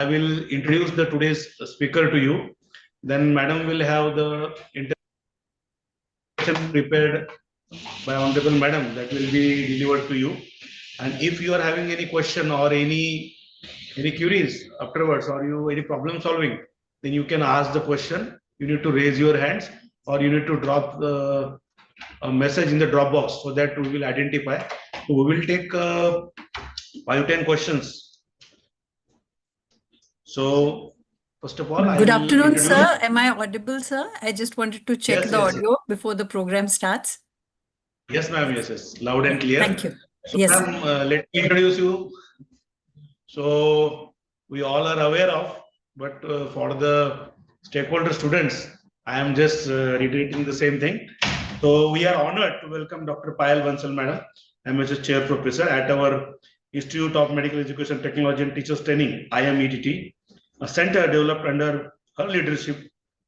I will introduce the today's speaker to you. Then Madam will have the introduction prepared by Honorable Madam that will be delivered to you. And if you are having any question or any queries afterwards, or you any problem solving, then you can ask the question. You need to raise your hands, or you need to drop a message in the Dropbox so that we will identify. So we will take 5-10 questions. So first of all, Good afternoon, sir. Am I audible, sir? I just wanted to check the audio before the program starts. Yes, ma'am. Yes. Loud and clear. Thank you. So, yes. Let me introduce you. So we all are aware of, but for the stakeholder students, I am just reiterating the same thing. So we are honored to welcome Dr. Payal Bansal, Madam, MHS Chair Professor at our Institute of Medical Education Technology and Teachers Training, IMETT, a center developed under her leadership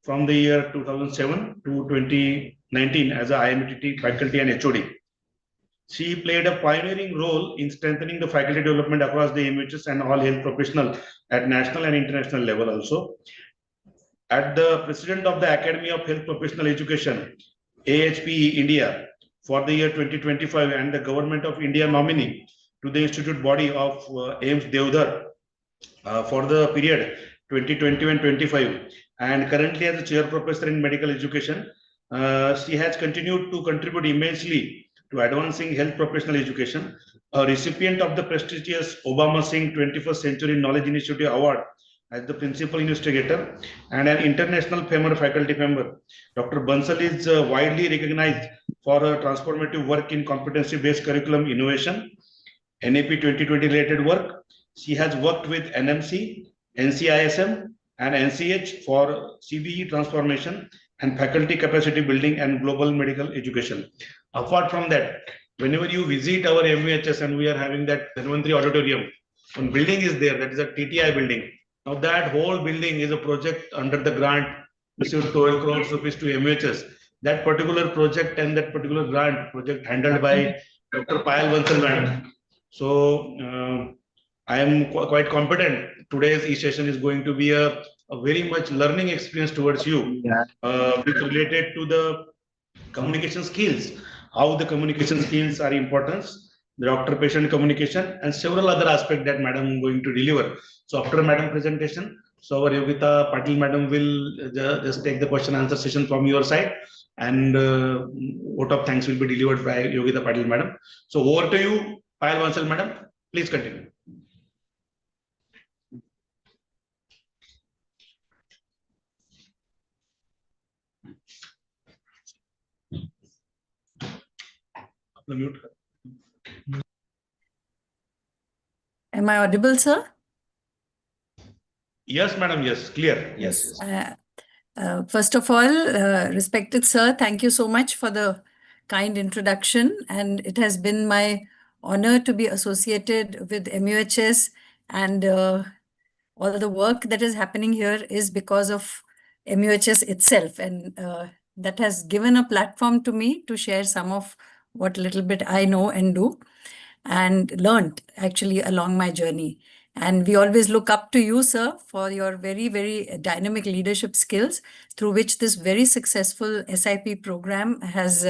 from the year 2007 to 2019 as a IMETT faculty and HOD. She played a pioneering role in strengthening the faculty development across the MHS and all health professionals at national and international level also. At the President of the Academy of Health Professional Education, AHPE India, for the year 2025 and the Government of India nominee to the Institute body of AIMS Devdar for the period 2020-25, and currently as a Chair Professor in Medical Education. She has continued to contribute immensely to advancing health professional education, a recipient of the prestigious Obama Singh 21st Century Knowledge Initiative Award as the principal investigator, and an international famous faculty member. Dr. Bansal is widely recognized for her transformative work in competency-based curriculum innovation, NAP 2020 related work. She has worked with NMC, NCISM, and NCH for CBE transformation and faculty capacity building and global medical education. Apart from that, whenever you visit our MUHS and we are having that Dhanvantri Auditorium, one building is there, that is a TTI building. Now that whole building is a project under the grant received 12 crores rupees to MUHS. That particular project and that particular grant project handled by Dr. Payal Bansal Madam. So I am quite confident today's e-session is going to be a very much learning experience towards you, which related to the communication skills, how the communication skills are important, the doctor-patient communication, and several other aspects that Madam is going to deliver. So after Madam presentation, so our Yogita Patil Madam will just take the question answer session from your side, and vote of thanks will be delivered by Yogita Patil Madam. So over to you, Payal Bansal Madam. Please continue. Am I audible, sir? Yes, madam. Yes, clear. Yes. First of all, respected sir, thank you so much for the kind introduction. And it has been my honor to be associated with MUHS, and all the work that is happening here is because of MUHS itself. And that has given a platform to me to share some of what little bit I know and do and learned actually along my journey. And we always look up to you, sir, for your very, very dynamic leadership skills through which this very successful SIP program has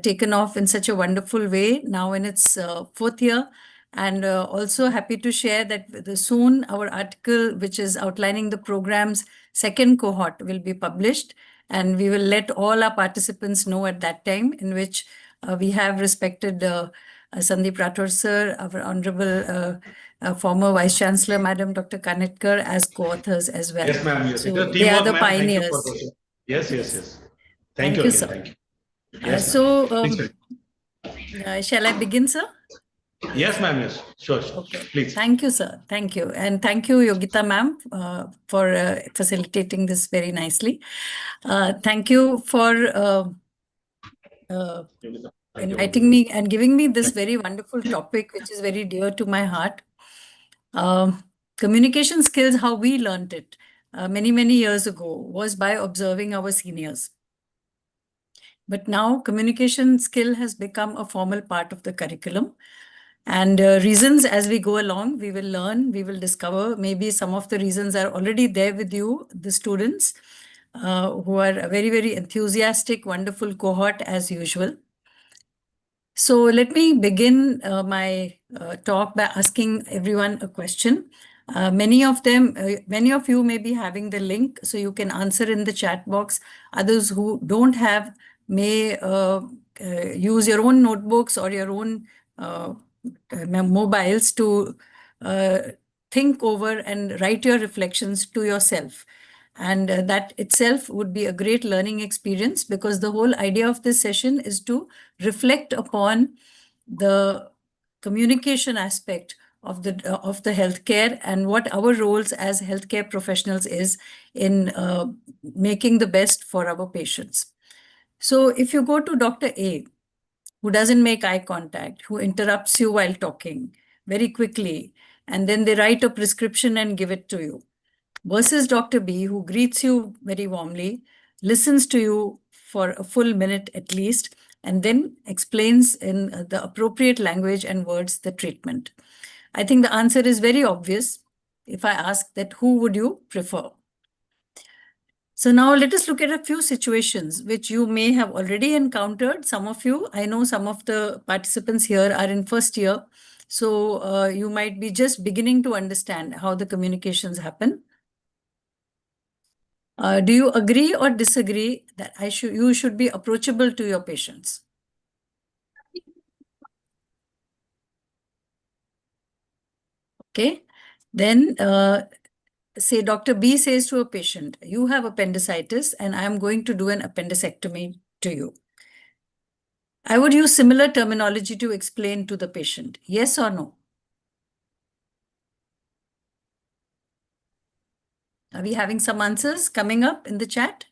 taken off in such a wonderful way now in its 4th year. And also happy to share that soon our article, which is outlining the program's 2nd cohort, will be published. And we will let all our participants know at that time, in which we have respected Sandeep Rathore sir, our Honorable former Vice Chancellor, Madam Dr. Kanetkar, as co-authors as well. Yes, ma'am. Yes. So they are the pioneers. Yes. Thank you, sir. Thank you. Yes, shall I begin, sir? Yes, ma'am. Yes, sure. Okay. Please. Thank you, sir. Thank you. And thank you, Yogita ma'am, for facilitating this very nicely. Thank you for inviting me and giving me this very wonderful topic, which is very dear to my heart. Communication skills, how we learned it many, many years ago was by observing our seniors. But now communication skill has become a formal part of the curriculum. And reasons, as we go along, we will learn, we will discover. Maybe some of the reasons are already there with you, the students, who are a very, very enthusiastic, wonderful cohort as usual. So let me begin my talk by asking everyone a question. Many of you may be having the link, so you can answer in the chat box. Others who don't have may use your own notebooks or your own mobiles to think over and write your reflections to yourself. And that itself would be a great learning experience, because the whole idea of this session is to reflect upon the communication aspect of the healthcare and what our roles as healthcare professionals is in making the best for our patients. So if you go to Dr. A, who doesn't make eye contact, who interrupts you while talking very quickly, and then they write a prescription and give it to you, versus Dr. B, who greets you very warmly, listens to you for a full minute at least, and then explains in the appropriate language and words the treatment. I think the answer is very obvious if I ask that who would you prefer? So now let us look at a few situations which you may have already encountered. Some of you, I know some of the participants here are in first year, so you might be just beginning to understand how the communications happen. Do you agree or disagree that you should be approachable to your patients? Okay. Then say Dr. B says to a patient, you have appendicitis and I am going to do an appendectomy to you. I would use similar terminology to explain to the patient. Yes or no? Are we having some answers coming up in the chat?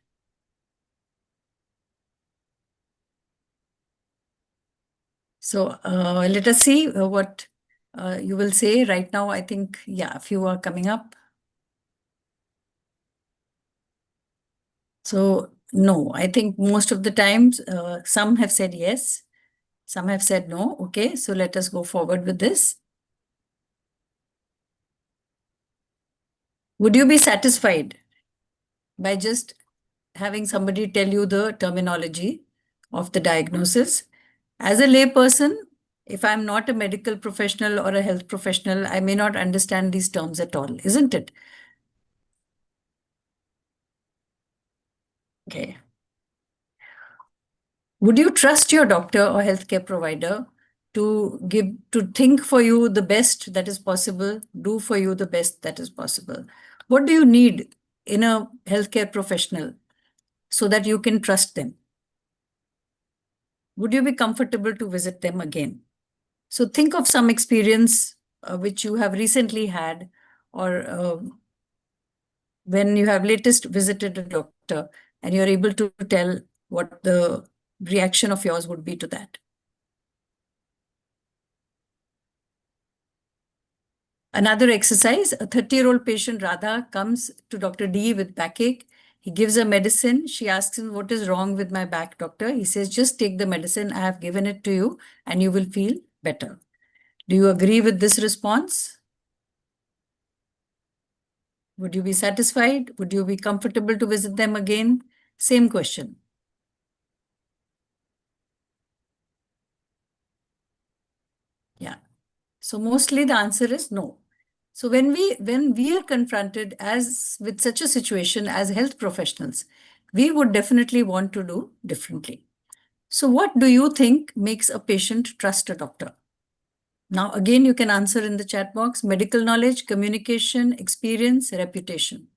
So let us see what you will say right now. I think, yeah, a few are coming up. So no, I think most of the times, some have said yes, some have said no. Okay, so let us go forward with this. Would you be satisfied by just having somebody tell you the terminology of the diagnosis? As a layperson, if I'm not a medical professional or a health professional, I may not understand these terms at all, isn't it? Okay. Would you trust your doctor or healthcare provider to think for you the best that is possible, do for you the best that is possible? What do you need in a healthcare professional so that you can trust them? Would you be comfortable to visit them again? So think of some experience which you have recently had, or when you have latest visited a doctor and you're able to tell what the reaction of yours would be to that. Another exercise, a 30-year-old patient, Radha, comes to Dr. D with backache. He gives her medicine. She asks him, what is wrong with my back, doctor? He says, just take the medicine. I have given it to you and you will feel better. Do you agree with this response? Would you be satisfied? Would you be comfortable to visit them again? Same question. Yeah. So mostly the answer is no. So when we are confronted with such a situation as health professionals, we would definitely want to do differently. So what do you think makes a patient trust a doctor? Now, again, you can answer in the chat box: medical knowledge, communication, experience, reputation.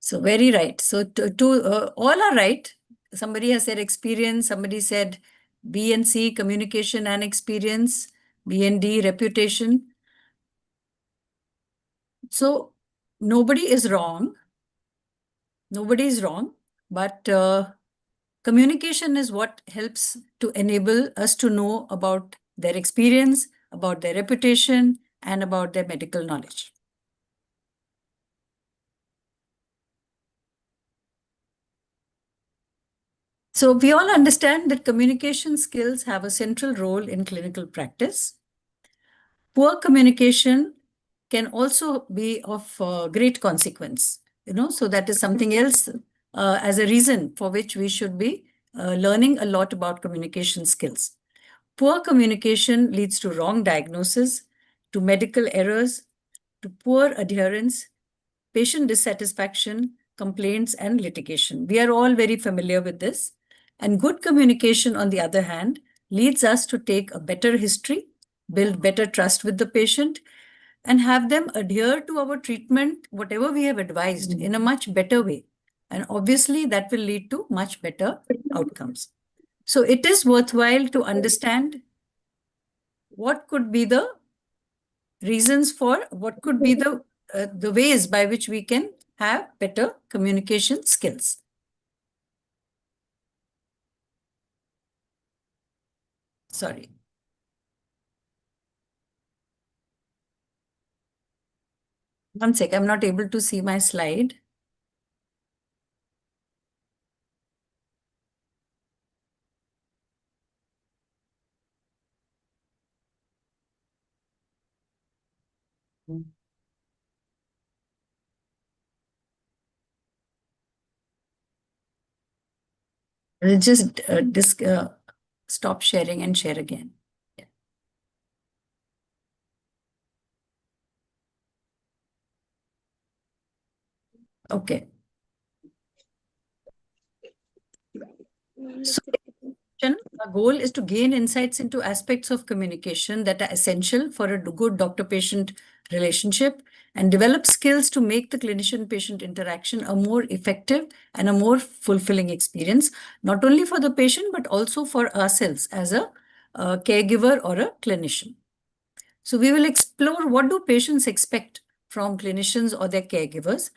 So very right. So all are right. Somebody has said experience. Somebody said B and C, communication and experience. B and D, reputation. So nobody is wrong. Nobody is wrong. But communication is what helps to enable us to know about their experience, about their reputation, and about their medical knowledge. So we all understand that communication skills have a central role in clinical practice. Poor communication can also be of great consequence, so that is something else as a reason for which we should be learning a lot about communication skills. Poor communication leads to wrong diagnosis, to medical errors, to poor adherence, patient dissatisfaction, complaints, and litigation. We are all very familiar with this. And good communication, on the other hand, leads us to take a better history, build better trust with the patient, and have them adhere to our treatment, whatever we have advised, in a much better way. And obviously, that will lead to much better outcomes. So it is worthwhile to understand what could be the reasons for, what could be the ways by which we can have better communication skills. Sorry. One sec, I'm not able to see my slide. I'll just stop sharing and share again. Yeah. Okay. So our goal is to gain insights into aspects of communication that are essential for a good doctor-patient relationship and develop skills to make the clinician-patient interaction a more effective and a more fulfilling experience, not only for the patient, but also for ourselves as a caregiver or a clinician. So we will explore what do patients expect from clinicians or their caregivers.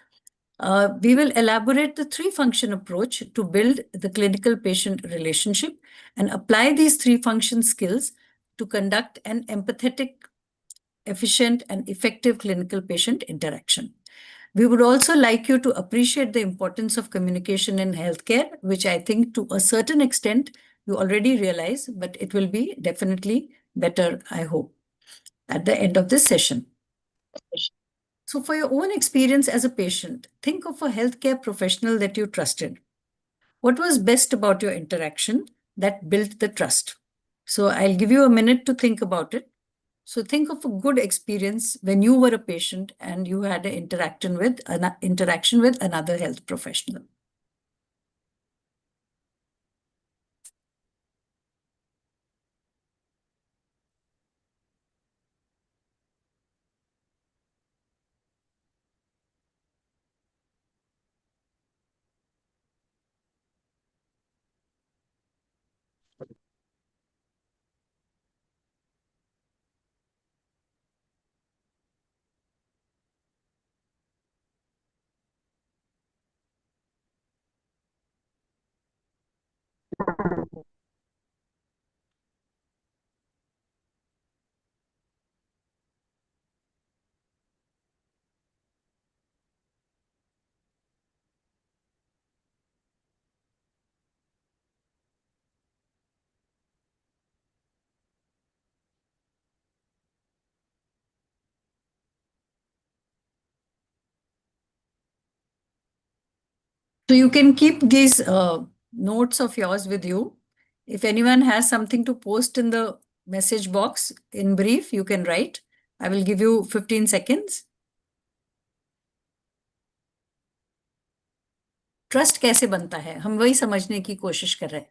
We will elaborate the three-function approach to build the clinical-patient relationship and apply these three-function skills to conduct an empathetic, efficient, and effective clinical-patient interaction. We would also like you to appreciate the importance of communication in healthcare, which I think to a certain extent you already realize, but it will be definitely better, I hope, at the end of this session. So for your own experience as a patient, think of a healthcare professional that you trusted. What was best about your interaction that built the trust? So I'll give you a minute to think about it. So think of a good experience when you were a patient and you had an interaction with another health professional. So you can keep these notes of yours with you. If anyone has something to post in the message box in brief, you can write. I will give you 15 seconds. Trust कैसे बनता है, हम वही समझने की कोशिश कर रहे हैं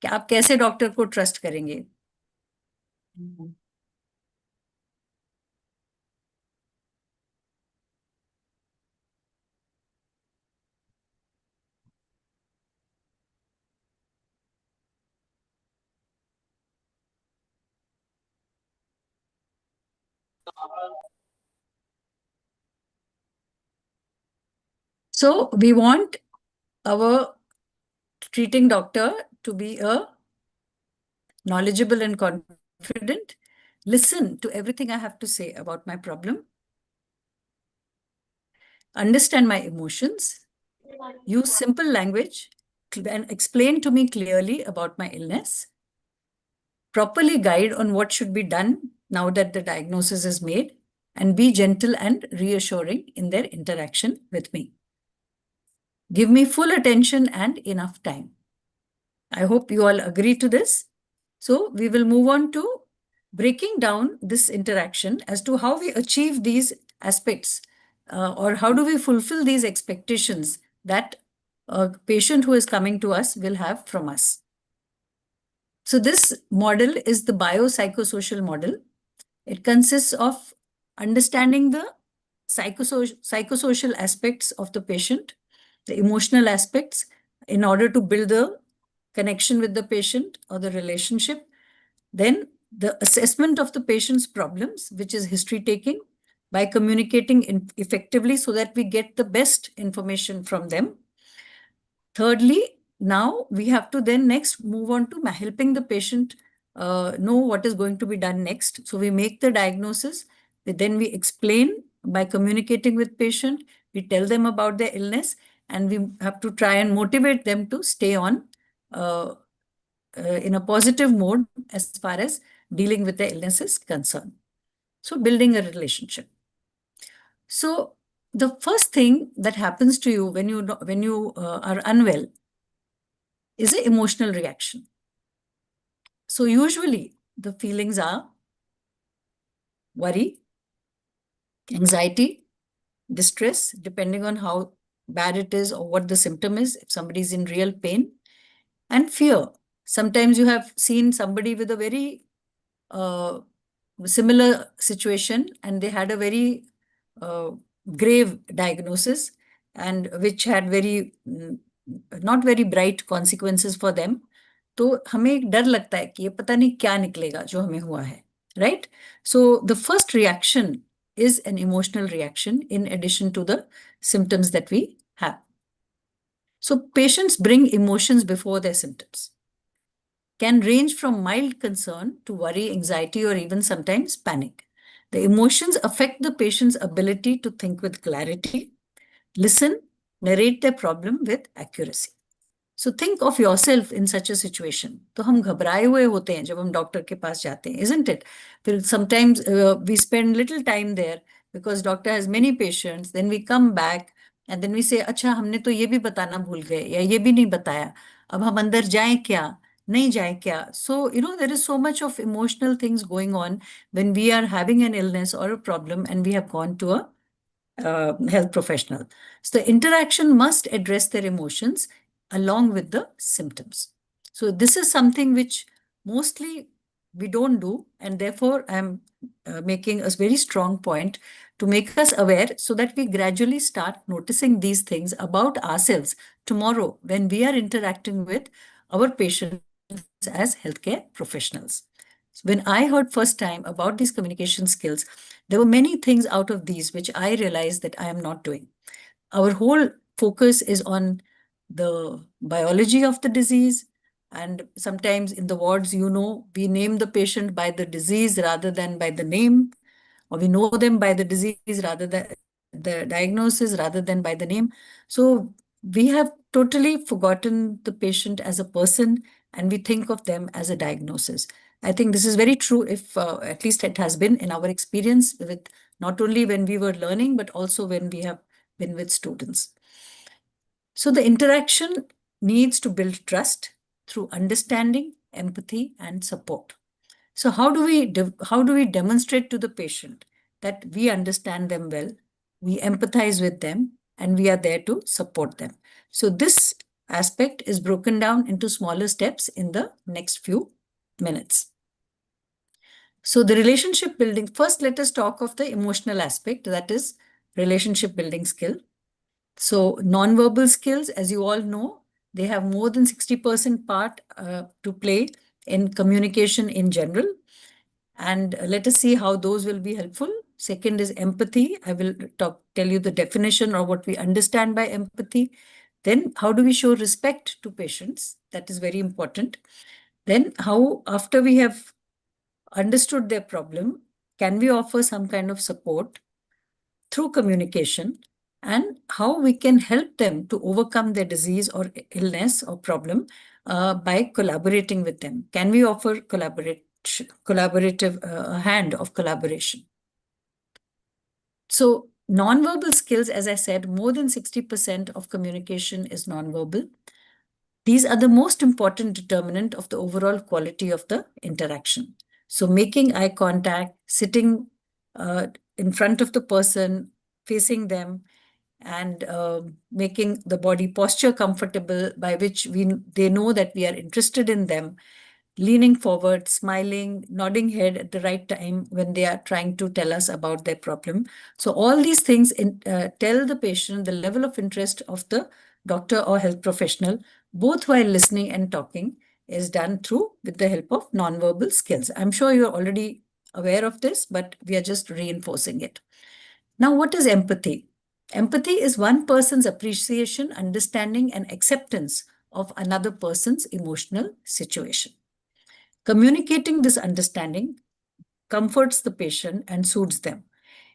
कि आप कैसे डॉक्टर को ट्रस्ट करेंगे. So we want our treating doctor to be a knowledgeable and confident, listen to everything I have to say about my problem, understand my emotions, use simple language, and explain to me clearly about my illness, properly guide on what should be done now that the diagnosis is made, and be gentle and reassuring in their interaction with me. Give me full attention and enough time. I hope you all agree to this. So we will move on to breaking down this interaction as to how we achieve these aspects, or how do we fulfill these expectations that a patient who is coming to us will have from us. So this model is the biopsychosocial model. It consists of understanding the psychosocial aspects of the patient, the emotional aspects, in order to build the connection with the patient or the relationship. Then the assessment of the patient's problems, which is history taking, by communicating effectively so that we get the best information from them. Thirdly, now we have to then next move on to helping the patient know what is going to be done next. So we make the diagnosis, then we explain by communicating with patient, we tell them about their illness, and we have to try and motivate them to stay on in a positive mode as far as dealing with the illness is concerned. So building a relationship. So the first thing that happens to you when you are unwell is an emotional reaction. So usually the feelings are worry, anxiety, distress, depending on how bad it is or what the symptom is, if somebody is in real pain, and fear. Sometimes you have seen somebody with a very similar situation and they had a very grave diagnosis, and which had very not very bright consequences for them. तो हमें एक डर लगता है कि ये पता नहीं क्या निकलेगा जो हमें हुआ है, right? So the first reaction is an emotional reaction in addition to the symptoms that we have. So patients bring emotions before their symptoms. Can range from mild concern to worry, anxiety, or even sometimes panic. The emotions affect the patient's ability to think with clarity, listen, narrate their problem with accuracy. So think of yourself in such a situation. तो हम घबराए हुए होते हैं जब हम doctor के पास जाते हैं, isn't it? फिर sometimes we spend little time there because doctor has many patients. Then we come back and then we say, अच्छा हमने तो ये भी बताना भूल गए या ये भी नहीं बताया. अब हम अंदर जाएं क्या? नहीं जाएं क्या? So there is so much of emotional things going on when we are having an illness or a problem and we have gone to a health professional. So the interaction must address their emotions along with the symptoms. So this is something which mostly we don't do, and therefore I'm making a very strong point to make us aware so that we gradually start noticing these things about ourselves tomorrow when we are interacting with our patients as healthcare professionals. When I heard first time about these communication skills, there were many things out of these which I realized that I am not doing. Our whole focus is on the biology of the disease. And sometimes in the wards, we name the patient by the disease rather than by the name, or we know them by the disease rather than the diagnosis rather than by the name. So we have totally forgotten the patient as a person and we think of them as a diagnosis. I think this is very true if at least it has been in our experience with not only when we were learning, but also when we have been with students. So the interaction needs to build trust through understanding, empathy, and support. So how do we demonstrate to the patient that we understand them well, we empathize with them, and we are there to support them? So this aspect is broken down into smaller steps in the next few minutes. So the relationship building, first let us talk of the emotional aspect, that is relationship building skill. So non-verbal skills, as you all know, they have more than 60% part to play in communication in general. And let us see how those will be helpful. Second is empathy. I will tell you the definition or what we understand by empathy. Then how do we show respect to patients? That is very important. Then how, after we have understood their problem, can we offer some kind of support through communication and how we can help them to overcome their disease or illness or problem by collaborating with them. Can we offer collaborative hand of collaboration? So nonverbal skills, as I said, more than 60% of communication is nonverbal. These are the most important determinant of the overall quality of the interaction. So making eye contact, sitting in front of the person, facing them, and making the body posture comfortable, by which they know that we are interested in them, leaning forward, smiling, nodding head at the right time when they are trying to tell us about their problem. So all these things tell the patient the level of interest of the doctor or health professional, both while listening and talking, is done through with the help of nonverbal skills. I'm sure you're already aware of this, but we are just reinforcing it. Now, what is empathy? Empathy is one person's appreciation, understanding, and acceptance of another person's emotional situation. Communicating this understanding comforts the patient and soothes them.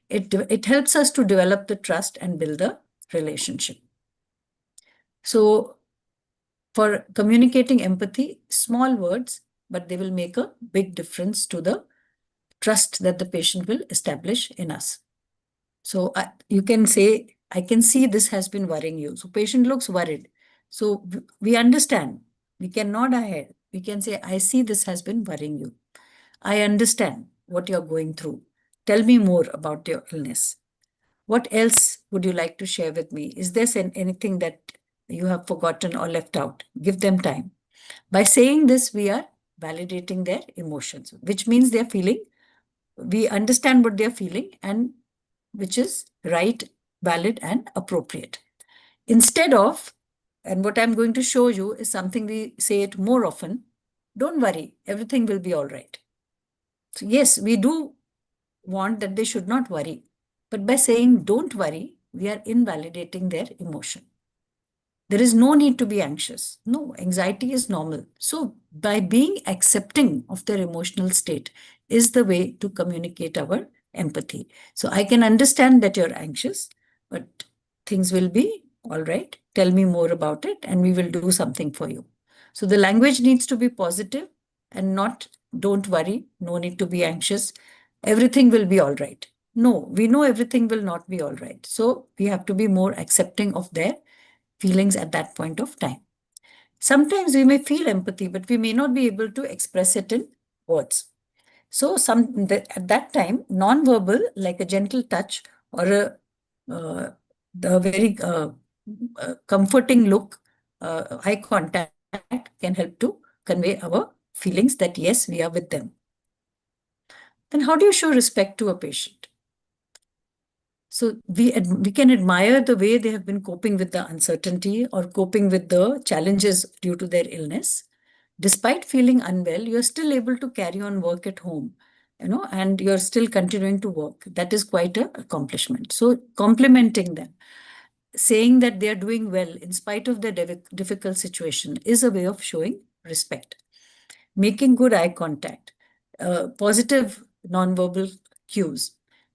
It helps us to develop the trust and build the relationship. So, for communicating empathy, small words, but they will make a big difference to the trust that the patient will establish in us. So you can say, I can see this has been worrying you. So patient looks worried. So we understand. We can nod our head. We can say, I see this has been worrying you. I understand what you're going through. Tell me more about your illness. What else would you like to share with me? Is there anything that you have forgotten or left out? Give them time. By saying this, we are validating their emotions, which means they're feeling, we understand what they're feeling, and which is right, valid, and appropriate. Instead of, and what I'm going to show you is something we say it more often, don't worry, everything will be all right. So yes, we do want that they should not worry. But by saying don't worry, we are invalidating their emotion. There is no need to be anxious. No, anxiety is normal. So by being accepting of their emotional state is the way to communicate our empathy. So I can understand that you're anxious, but things will be all right. Tell me more about it and we will do something for you. So the language needs to be positive and not don't worry, no need to be anxious. Everything will be all right. No, we know everything will not be all right. So we have to be more accepting of their feelings at that point of time. Sometimes we may feel empathy, but we may not be able to express it in words. So at that time, non-verbal, like a gentle touch or the very comforting look, eye contact can help to convey our feelings that yes, we are with them. Then how do you show respect to a patient? So we can admire the way they have been coping with the uncertainty or coping with the challenges due to their illness. Despite feeling unwell, you're still able to carry on work at home, and you're still continuing to work. That is quite an accomplishment. So complimenting them, saying that they are doing well in spite of their difficult situation is a way of showing respect. Making good eye contact, positive nonverbal cues.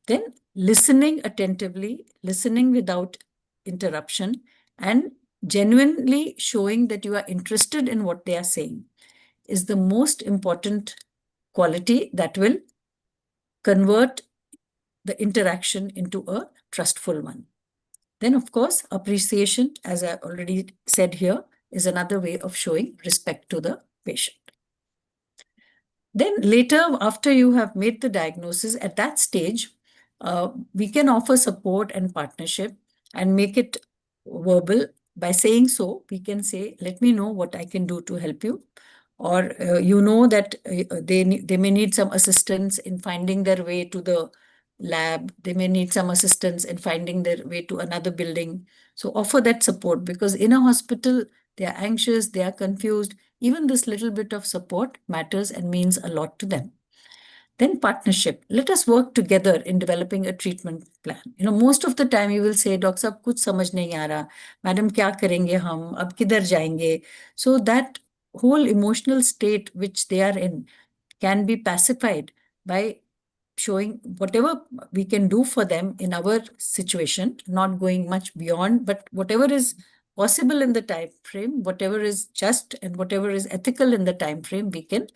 Then listening attentively, listening without interruption, and genuinely showing that you are interested in what they are saying is the most important quality that will convert the interaction into a trustful one. Then, of course, appreciation, as I already said here, is another way of showing respect to the patient. Then later, after you have made the diagnosis, at that stage, we can offer support and partnership and make it verbal. By saying so, we can say, let me know what I can do to help you. Or that they may need some assistance in finding their way to the lab. They may need some assistance in finding their way to another building. So offer that support, because in a hospital, they are anxious, they are confused. Even this little bit of support matters and means a lot to them. Then partnership. Let us work together in developing a treatment plan. Most of the time you will say, Doctor Sahab, kuch samajh nahi aa raha. Madam, kya karenge hum? Ab kidhar jayenge? So that whole emotional state which they are in can be pacified by showing whatever we can do for them in our situation, not going much beyond, but whatever is possible in the time frame, whatever is just and whatever is ethical in the time frame, we can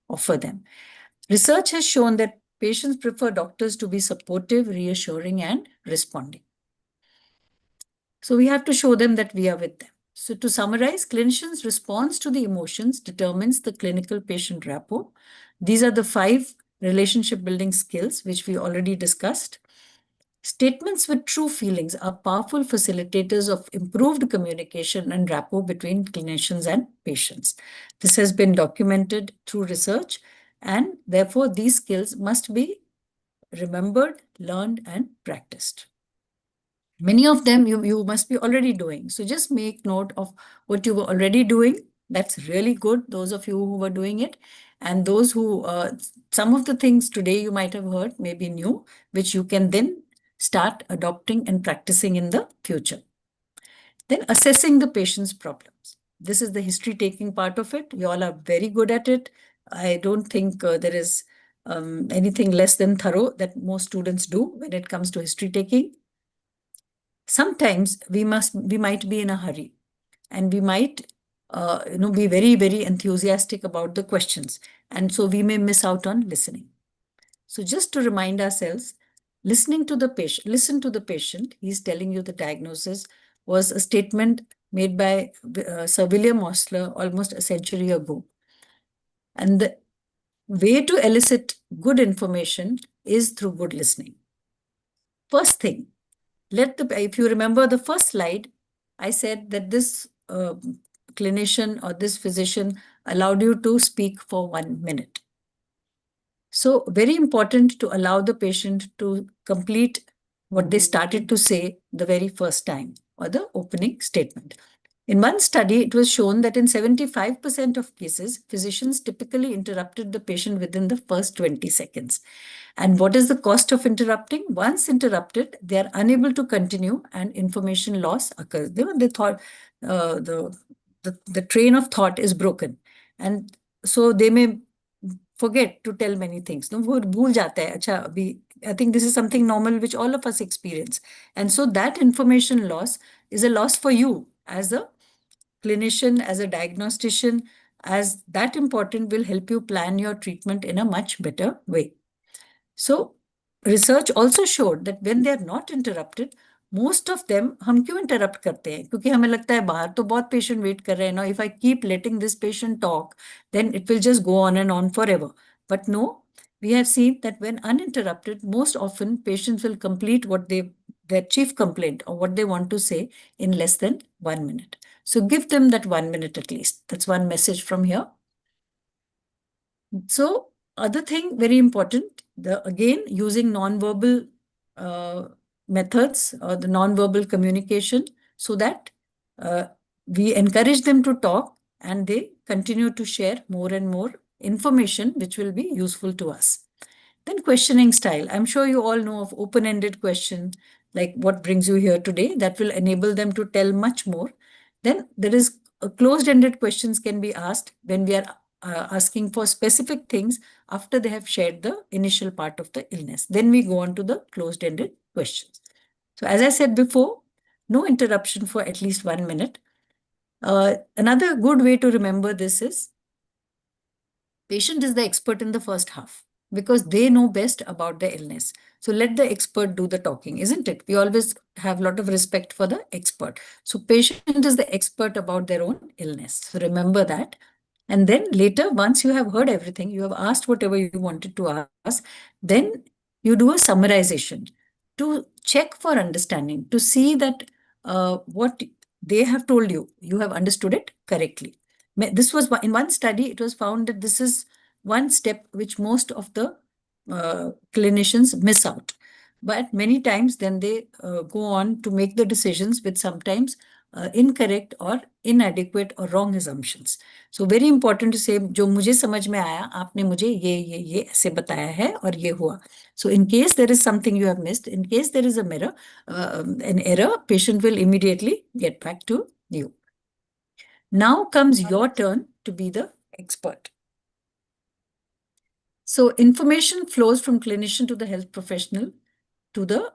offer them. Research has shown that patients prefer doctors to be supportive, reassuring, and responding. So we have to show them that we are with them. So to summarize, clinicians' response to the emotions determines the clinical patient rapport. These are the 5 relationship building skills which we already discussed. Statements with true feelings are powerful facilitators of improved communication and rapport between clinicians and patients. This has been documented through research, and therefore these skills must be remembered, learned, and practiced. Many of them you must be already doing. So just make note of what you were already doing. That's really good, those of you who were doing it. And those who, some of the things today you might have heard may be new, which you can then start adopting and practicing in the future. Then assessing the patient's problems. This is the history taking part of it. You all are very good at it. I don't think there is anything less than thorough that most students do when it comes to history taking. Sometimes we might be in a hurry, and we might be very enthusiastic about the questions, and so we may miss out on listening. So just to remind ourselves, listen to the patient. He's telling you the diagnosis was a statement made by Sir William Osler almost a century ago. And the way to elicit good information is through good listening. First thing, if you remember the first slide, I said that this clinician or this physician allowed you to speak for 1 minute. So very important to allow the patient to complete what they started to say the very first time, or the opening statement. In one study, it was shown that in 75% of cases, physicians typically interrupted the patient within the first 20 seconds. And what is the cost of interrupting? Once interrupted, they are unable to continue and information loss occurs. They thought the train of thought is broken. And so they may forget to tell many things. No, वो भूल जाता है. अच्छा, अभी I think this is something normal which all of us experience. And so that information loss is a loss for you as a clinician, as a diagnostician, as that important will help you plan your treatment in a much better way. So research also showed that when they are not interrupted, most of them, हम क्यों interrupt करते हैं? क्योंकि हमें लगता है बाहर तो बहुत patient wait कर रहे हैं. Now, if I keep letting this patient talk, then it will just go on and on forever. But no, we have seen that when uninterrupted, most often patients will complete their chief complaint or what they want to say in less than 1 minute. So give them that 1 minute at least. That's one message from here. So other thing, very important, again, using non-verbal methods or the non-verbal communication so that we encourage them to talk and they continue to share more and more information which will be useful to us. Then questioning style. I'm sure you all know of open-ended question, like what brings you here today, that will enable them to tell much more. Then there is closed-ended questions can be asked when we are asking for specific things after they have shared the initial part of the illness. Then we go on to the closed-ended questions. So as I said before, no interruption for at least 1 minute. Another good way to remember this is patient is the expert in the first half because they know best about the illness. So let the expert do the talking, isn't it? We always have a lot of respect for the expert. So patient is the expert about their own illness. So remember that. And then later, once you have heard everything, you have asked whatever you wanted to ask, then you do a summarization to check for understanding, to see that what they have told you, you have understood it correctly. This was in one study, it was found that this is one step which most of the clinicians miss out. But many times then they go on to make the decisions with sometimes incorrect or inadequate or wrong assumptions. So very important to say, जो मुझे समझ में आया, आपने मुझे ये ऐसे बताया है और ये हुआ. So in case there is something you have missed, in case there is an error, patient will immediately get back to you. Now comes your turn to be the expert. So information flows from clinician to the health professional to the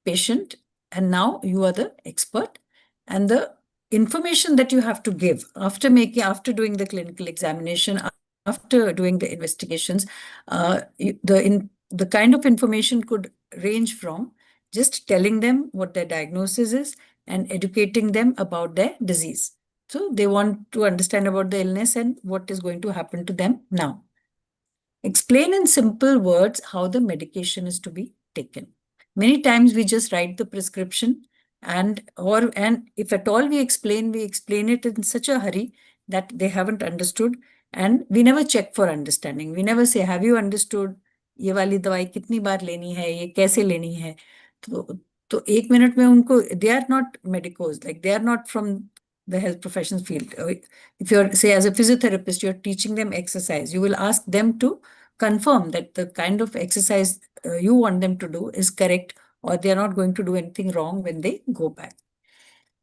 patient, and now you are the expert, and the information that you have to give after doing the clinical examination, after doing the investigations, the kind of information could range from just telling them what their diagnosis is and educating them about their disease. So they want to understand about the illness and what is going to happen to them now. Explain in simple words how the medication is to be taken. Many times we just write the prescription, and if at all we explain it in such a hurry that they haven't understood, and we never check for understanding. We never say, have you understood? ये वाली दवाई कितनी बार लेनी है, ये कैसे लेनी है? तो 1 minute में उनको, they are not medicos, like they are not from the health professions field. If you're, say, as a physiotherapist, you're teaching them exercise, you will ask them to confirm that the kind of exercise you want them to do is correct, or they're not going to do anything wrong when they go back.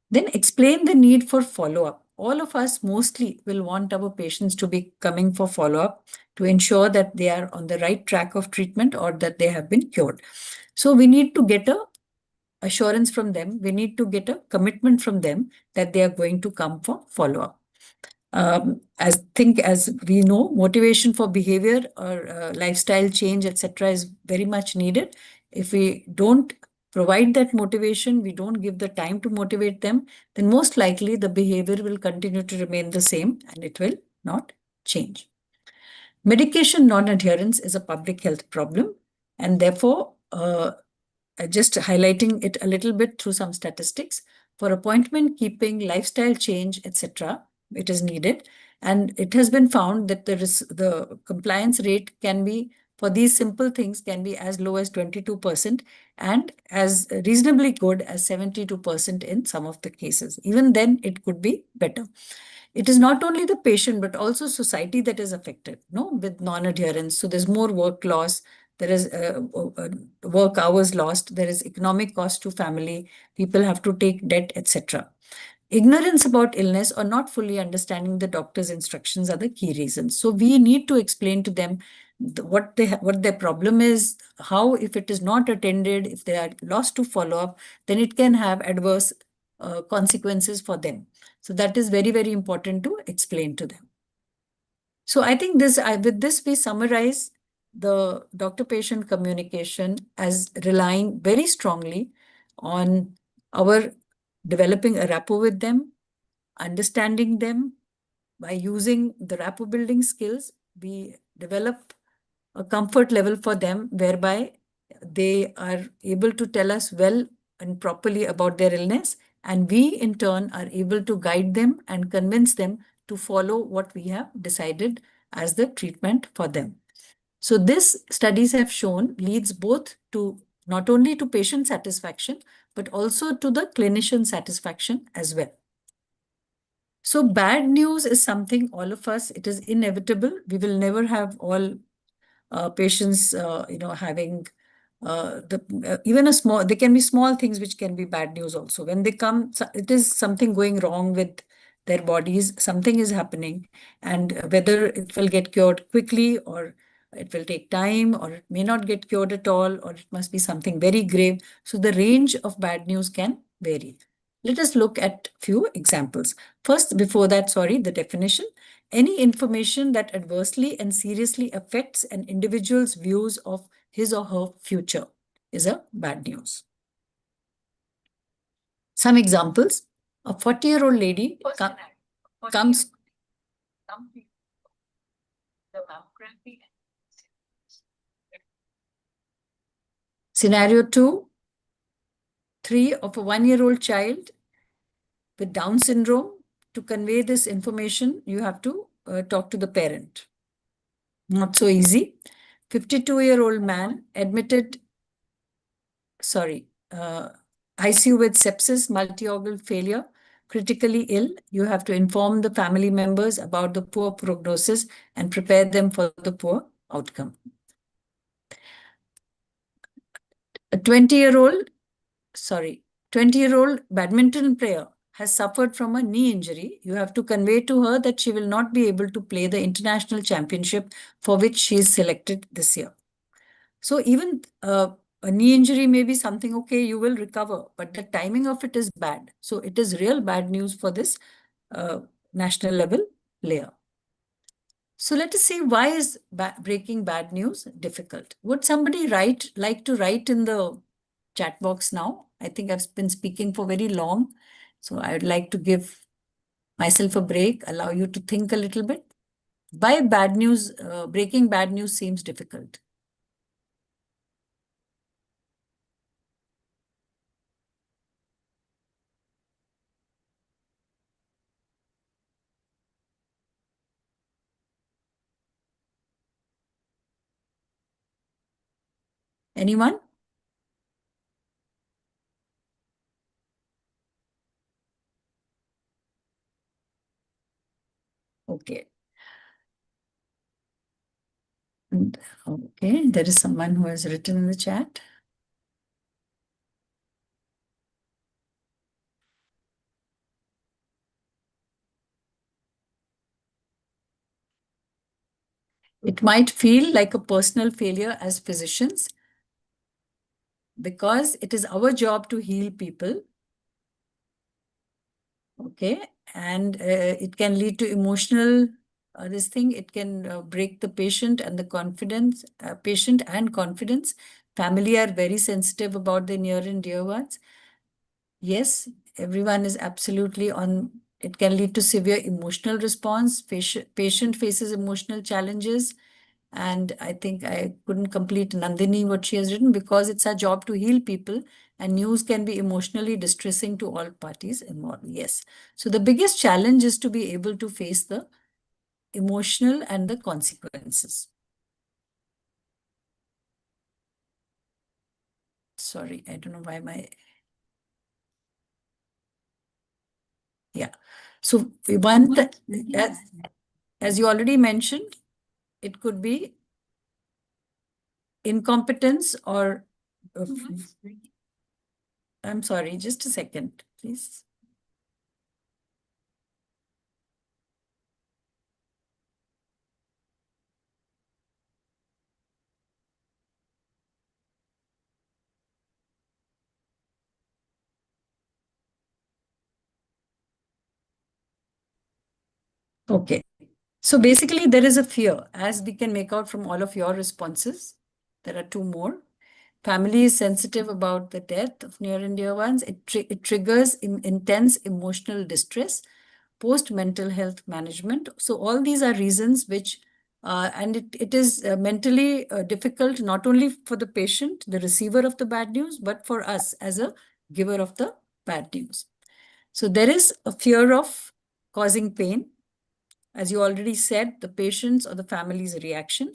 Then explain the need for follow-up. All of us mostly will want our patients to be coming for follow-up to ensure that they are on the right track of treatment or that they have been cured. So we need to get a assurance from them. We need to get a commitment from them that they are going to come for follow-up. As we know, motivation for behavior or lifestyle change, etc., is very much needed. If we don't provide that motivation, we don't give the time to motivate them, then most likely the behavior will continue to remain the same and it will not change. Medication non-adherence is a public health problem, and therefore, just highlighting it a little bit through some statistics. For appointment keeping, lifestyle change, etc., it is needed. And it has been found that the compliance rate can be, for these simple things, can be as low as 22% and as reasonably good as 72% in some of the cases. Even then, it could be better. It is not only the patient, but also society that is affected, with non-adherence. So there's more work loss, there is work hours lost, there is economic cost to family, people have to take debt, etc. Ignorance about illness or not fully understanding the doctor's instructions are the key reasons. So we need to explain to them what their problem is, how, if it is not attended, if they are lost to follow up, then it can have adverse consequences for them. So that is very, very important to explain to them. So I think with this, we summarize the doctor-patient communication as relying very strongly on our developing a rapport with them, understanding them. By using the rapport building skills, we develop a comfort level for them whereby they are able to tell us well and properly about their illness, and we in turn are able to guide them and convince them to follow what we have decided as the treatment for them. So this, studies have shown, leads both to not only to patient satisfaction, but also to the clinician satisfaction as well. So bad news is something all of us, it is inevitable. We will never have all patients, having even there can be small things which can be bad news also. When they come, it is something going wrong with their bodies, something is happening, and whether it will get cured quickly or it will take time, or it may not get cured at all, or it must be something very grave. So the range of bad news can vary. Let us look at few examples. First, before that, the definition. Any information that adversely and seriously affects an individual's views of his or her future is a bad news. Some examples. A 40-year-old lady comes. Scenario 2, 3 of a 1-year-old child with Down syndrome. To convey this information, you have to talk to the parent. Not so easy. 52-year-old man admitted, ICU with sepsis, multi-organ failure, critically ill. You have to inform the family members about the poor prognosis and prepare them for the poor outcome. A 20-year-old badminton player has suffered from a knee injury, you have to convey to her that she will not be able to play the international championship for which she is selected this year. So even a knee injury may be something, okay, you will recover, but the timing of it is bad. So it is real bad news for this national level player. So let us see, why is breaking bad news difficult? Would somebody like to write in the chat box now? I think I've been speaking for very long, so I would like to give myself a break, allow you to think a little bit. Why breaking bad news seems difficult? Anyone? Okay. Okay, there is someone who has written in the chat. It might feel like a personal failure as physicians because it is our job to heal people. Okay, and it can lead to emotional it can break the patient and the confidence, patient and confidence. Family are very sensitive about their near and dear ones. Yes, everyone is absolutely on. It can lead to severe emotional response. Patient faces emotional challenges. And I think I couldn't complete Nandini what she has written, because it's our job to heal people, and news can be emotionally distressing to all parties involved. Yes. So the biggest challenge is to be able to face the emotional and the consequences. Sorry, I don't know why yeah. So we want that, as you already mentioned, it could be incompetence or I'm sorry, just a second, please. Okay. So basically, there is a fear, as we can make out from all of your responses. There are two more. Family is sensitive about the death of near and dear ones. It triggers intense emotional distress, post mental health management. So all these are reasons which, and it is mentally difficult, not only for the patient, the receiver of the bad news, but for us as a giver of the bad news. So there is a fear of causing pain. As you already said, the patient's or the family's reaction.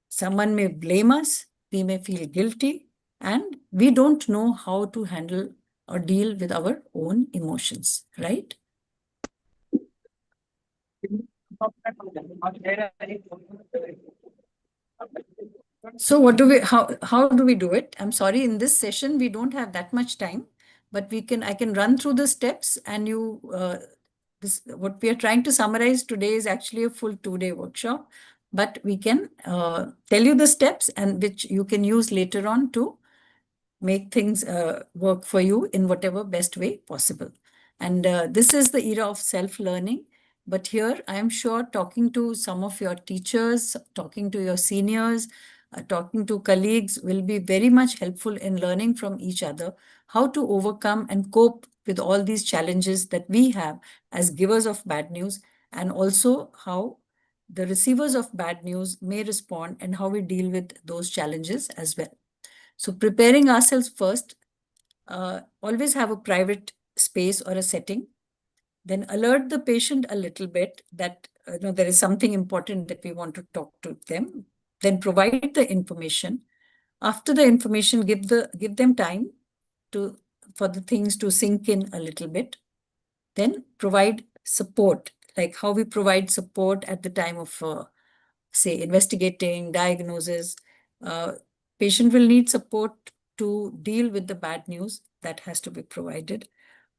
Someone may blame us, we may feel guilty, and we don't know how to handle or deal with our own emotions, right? So how do we do it? I'm sorry, in this session, we don't have that much time, but I can run through the steps, and what we are trying to summarize today is actually a full 2-day workshop, but we can tell you the steps, and which you can use later on to make things work for you in whatever best way possible. And this is the era of self-learning. But here, I'm sure talking to some of your teachers, talking to your seniors, talking to colleagues will be very much helpful in learning from each other how to overcome and cope with all these challenges that we have as givers of bad news, and also how the receivers of bad news may respond and how we deal with those challenges as well. So preparing ourselves first, always have a private space or a setting, then alert the patient a little bit that there is something important that we want to talk to them, then provide the information. After the information, give them time for the things to sink in a little bit. Then provide support, like how we provide support at the time of say investigating, diagnosis. Patient will need support to deal with the bad news that has to be provided.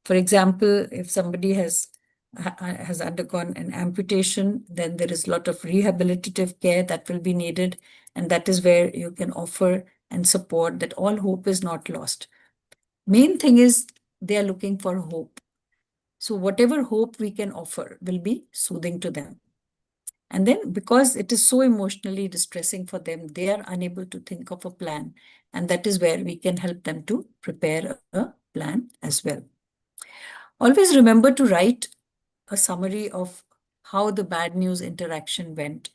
For example, if somebody has undergone an amputation, then there is a lot of rehabilitative care that will be needed, and that is where you can offer and support that all hope is not lost. Main thing is they are looking for hope. So whatever hope we can offer will be soothing to them. And then because it is so emotionally distressing for them, they are unable to think of a plan. And that is where we can help them to prepare a plan as well. Always remember to write a summary of how the bad news interaction went.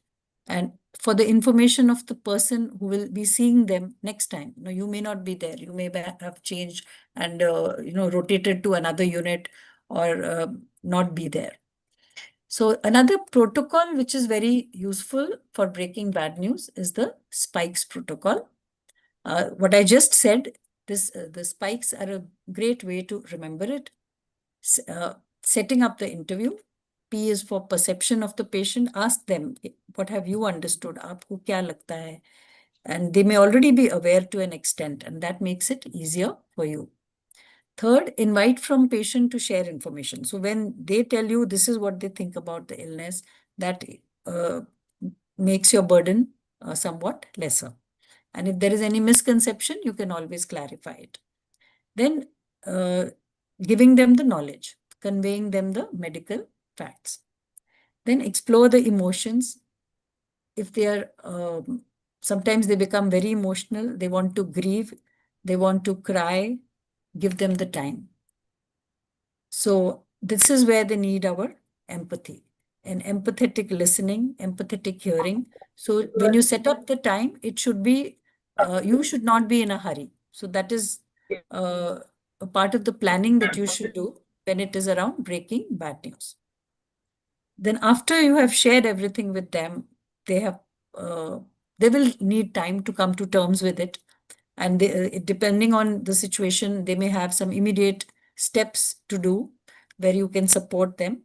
And for the information of the person who will be seeing them next time. You may not be there. You may have changed and rotated to another unit or not be there. So another protocol which is very useful for breaking bad news is the spikes protocol. What I just said, the spikes are a great way to remember it. Setting up the interview. P is for perception of the patient. Ask them, what have you understood? Aapko kya lagta hai? And they may already be aware to an extent, and that makes it easier for you. Third, invite from patient to share information. So when they tell you this is what they think about the illness, that makes your burden somewhat lesser. And if there is any misconception, you can always clarify it. Then giving them the knowledge, conveying them the medical facts. Then explore the emotions. If they are, sometimes they become very emotional, they want to grieve, they want to cry, give them the time. So this is where they need our empathy and empathetic listening, empathetic hearing. So when you set up the time, it should be, you should not be in a hurry. So that is a part of the planning that you should do when it is around breaking bad news. Then after you have shared everything with them, they will need time to come to terms with it. And depending on the situation, they may have some immediate steps to do where you can support them.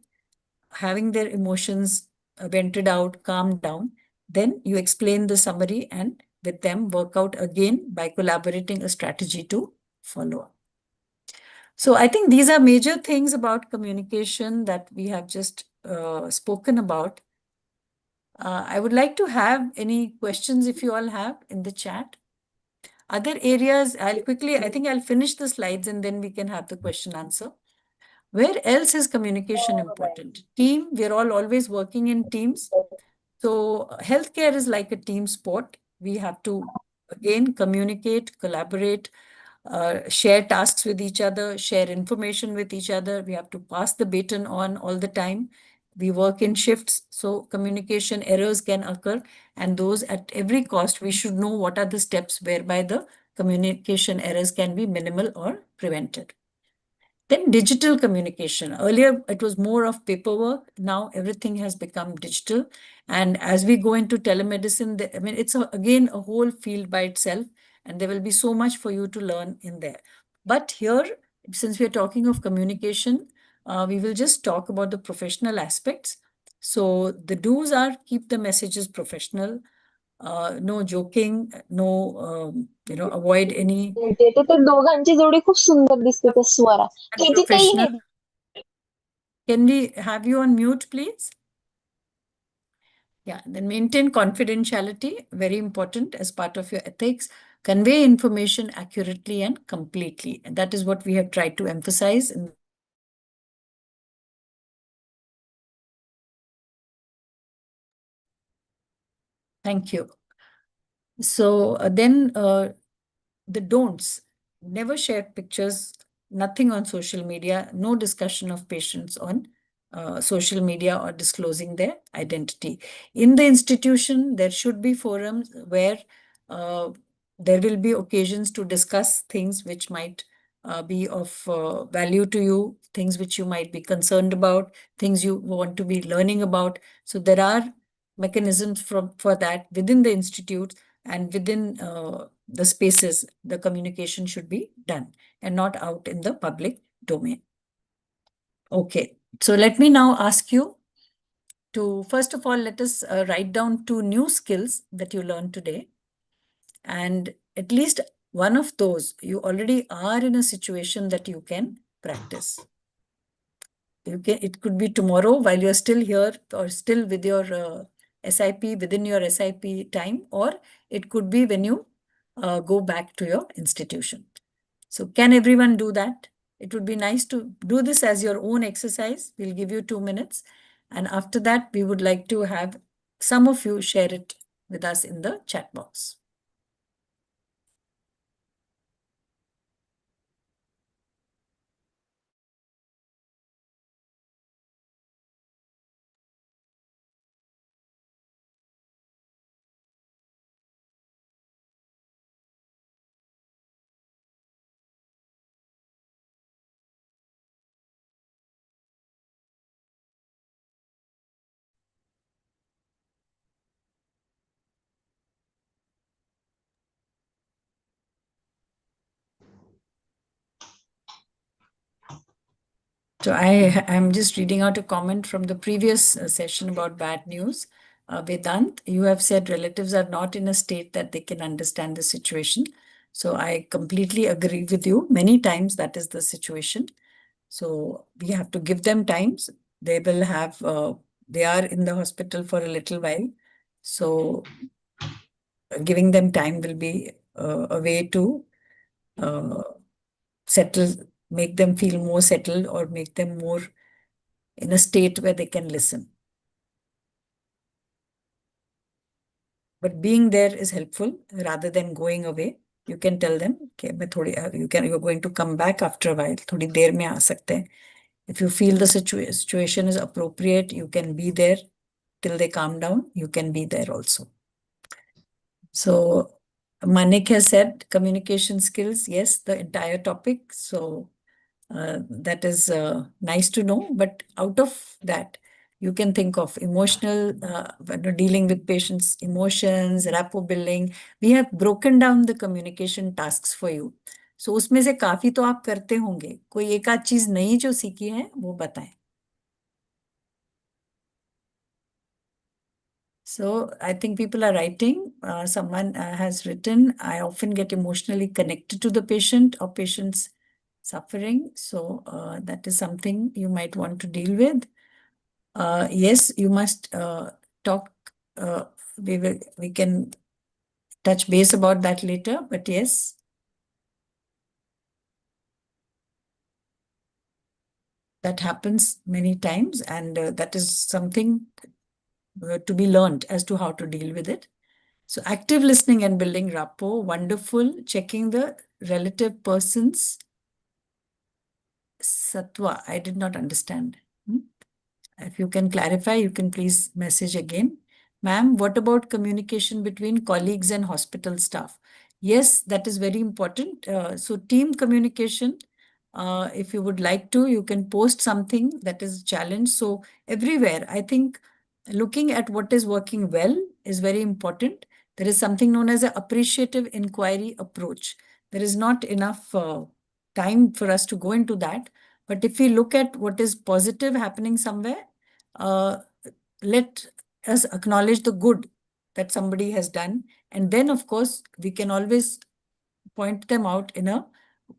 Having their emotions vented out, calmed down, then you explain the summary and with them work out again by collaborating a strategy to follow up. So I think these are major things about communication that we have just spoken about. I would like to have any questions if you all have in the chat. Other areas, I think I'll finish the slides and then we can have the question answer. Where else is communication important? Team, we're all always working in teams. So healthcare is like a team sport. We have to, again, communicate, collaborate, share tasks with each other, share information with each other. We have to pass the baton on all the time. We work in shifts, so communication errors can occur. And those at every cost, we should know what are the steps whereby the communication errors can be minimal or prevented. Then digital communication. Earlier, it was more of paperwork. Now everything has become digital. And as we go into telemedicine, it's again a whole field by itself. And there will be so much for you to learn in there. But here, since we're talking of communication, we will just talk about the professional aspects. So the do's are keep the messages professional. No joking, no, avoid any ते तर ते दोघांची जोडी खूप सुंदर दिसते त्या स्वरा. किती काही professional. Hey Can we have you on mute, please? Yeah, then maintain confidentiality, very important as part of your ethics. Convey information accurately and completely. And that is what we have tried to emphasize. Thank you. So then the don'ts. Never share pictures, nothing on social media, no discussion of patients on social media or disclosing their identity. In the institution, there should be forums where there will be occasions to discuss things which might be of value to you, things which you might be concerned about, things you want to be learning about. So there are mechanisms for that within the institute and within the spaces, the communication should be done and not out in the public domain. Okay, so let me now ask you to, first of all, let us write down 2 new skills that you learned today. And at least one of those, you already are in a situation that you can practice. it could be tomorrow while you're still here or still with your SIP, within your SIP time, or it could be when you go back to your institution. So can everyone do that? It would be nice to do this as your own exercise. We'll give you 2 minutes. And after that, we would like to have some of you share it with us in the chat box. So I'm just reading out a comment from the previous session about bad news. Vedant, you have said relatives are not in a state that they can understand the situation. So I completely agree with you. Many times that is the situation. So we have to give them times. They will have, they are in the hospital for a little while. So giving them time will be a way to settle, make them feel more settled or make them more in a state where they can listen. But being there is helpful rather than going away. You can tell them, okay, you're going to come back after a while. थोड़ी देर में आ सकते हैं. If you feel the situation is appropriate, you can be there till they calm down. You can be there also. So Manik has said communication skills. Yes, the entire topic. So that is nice to know. But out of that, you can think of emotional, dealing with patients' emotions, rapport building. We have broken down the communication tasks for you. So उसमें से काफी तो आप करते होंगे. कोई एक आध चीज नई जो सीखी है वो बताएं. So I think people are writing. Someone has written, I often get emotionally connected to the patient or patient's suffering. So that is something you might want to deal with. Yes, you must talk. We can touch base about that later, but yes. That happens many times, and that is something to be learned as to how to deal with it. So active listening and building rapport, wonderful. Checking the relative person's sattva. I did not understand. If you can clarify, you can please message again. Ma'am, what about communication between colleagues and hospital staff? Yes, that is very important. So team communication, if you would like to, you can post something that is a challenge. So everywhere, I think looking at what is working well is very important. There is something known as an appreciative inquiry approach. There is not enough time for us to go into that. But if we look at what is positive happening somewhere, let us acknowledge the good that somebody has done. And then, of course, we can always point them out in a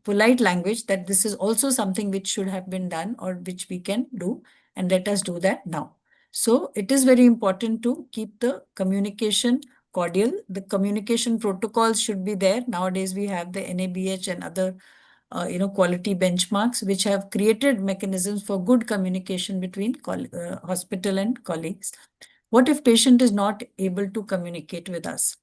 polite language that this is also something which should have been done or which we can do. And let us do that now. So it is very important to keep the communication cordial. The communication protocols should be there. Nowadays, we have the NABH and other quality benchmarks, which have created mechanisms for good communication between hospital and colleagues. What if patient is not able to communicate with us?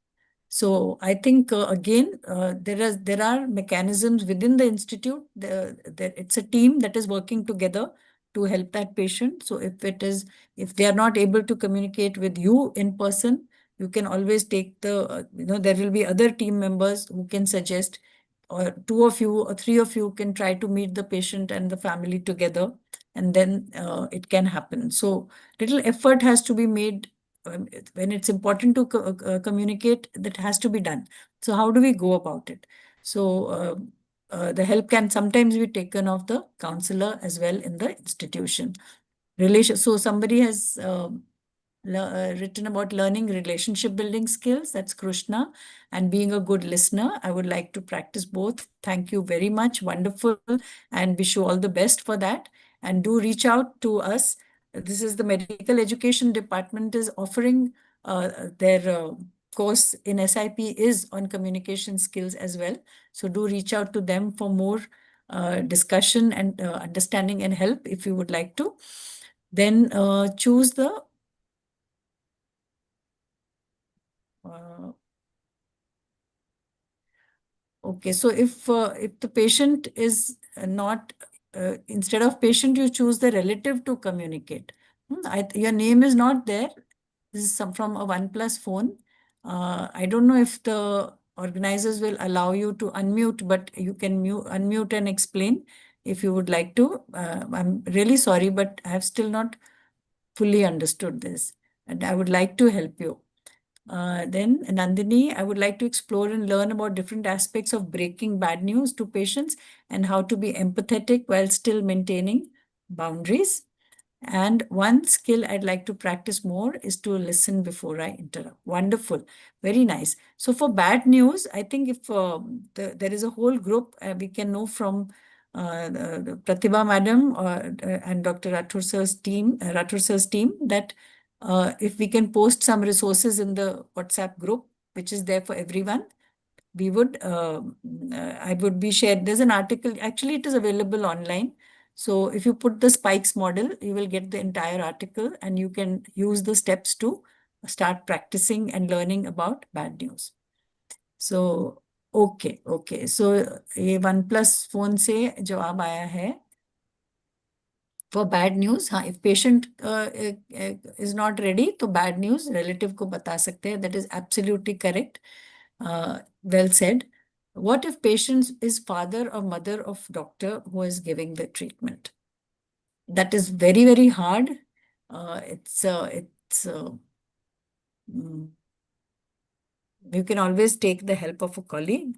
So I think, again, there are mechanisms within the institute. It's a team that is working together to help that patient. So if they are not able to communicate with you in person, you can always take there will be other team members who can suggest, or 2 of you or 3 of you can try to meet the patient and the family together, and then it can happen. So little effort has to be made. When it's important to communicate, that has to be done. So how do we go about it? So the help can sometimes be taken of the counselor as well in the institution. So somebody has written about learning relationship building skills. That's Krishna. And being a good listener. I would like to practice both. Thank you very much. Wonderful. And wish you all the best for that. and do reach out to us. This is the medical education department is offering their course in SIP is on communication skills as well. So do reach out to them for more discussion and understanding and help if you would like to. Then choose the okay, so if the patient is not instead of patient, you choose the relative to communicate. Your name is not there. This is from a OnePlus phone. I don't know if the organizers will allow you to unmute, but you can unmute and explain if you would like to. I'm really sorry, but I have still not fully understood this, and I would like to help you. Then, Nandini, I would like to explore and learn about different aspects of breaking bad news to patients and how to be empathetic while still maintaining boundaries. And one skill I'd like to practice more is to listen before I interrupt. Wonderful. Very nice. So for bad news, I think if there is a whole group, we can know from the Pratibha Madam and Dr. Rathur sir's team that if we can post some resources in the WhatsApp group, which is there for everyone, we would, I would be shared. There's an article, actually it is available online. So if you put the spikes model, you will get the entire article and you can use the steps to start practicing and learning about bad news. So, okay. So ये OnePlus phone से जवाब आया है. For bad news, हाँ, if patient is not ready, तो bad news relative को बता सकते हैं. That is absolutely correct. Well said. What if patient is father or mother of doctor who is giving the treatment? That is very, very hard. You can always take the help of a colleague.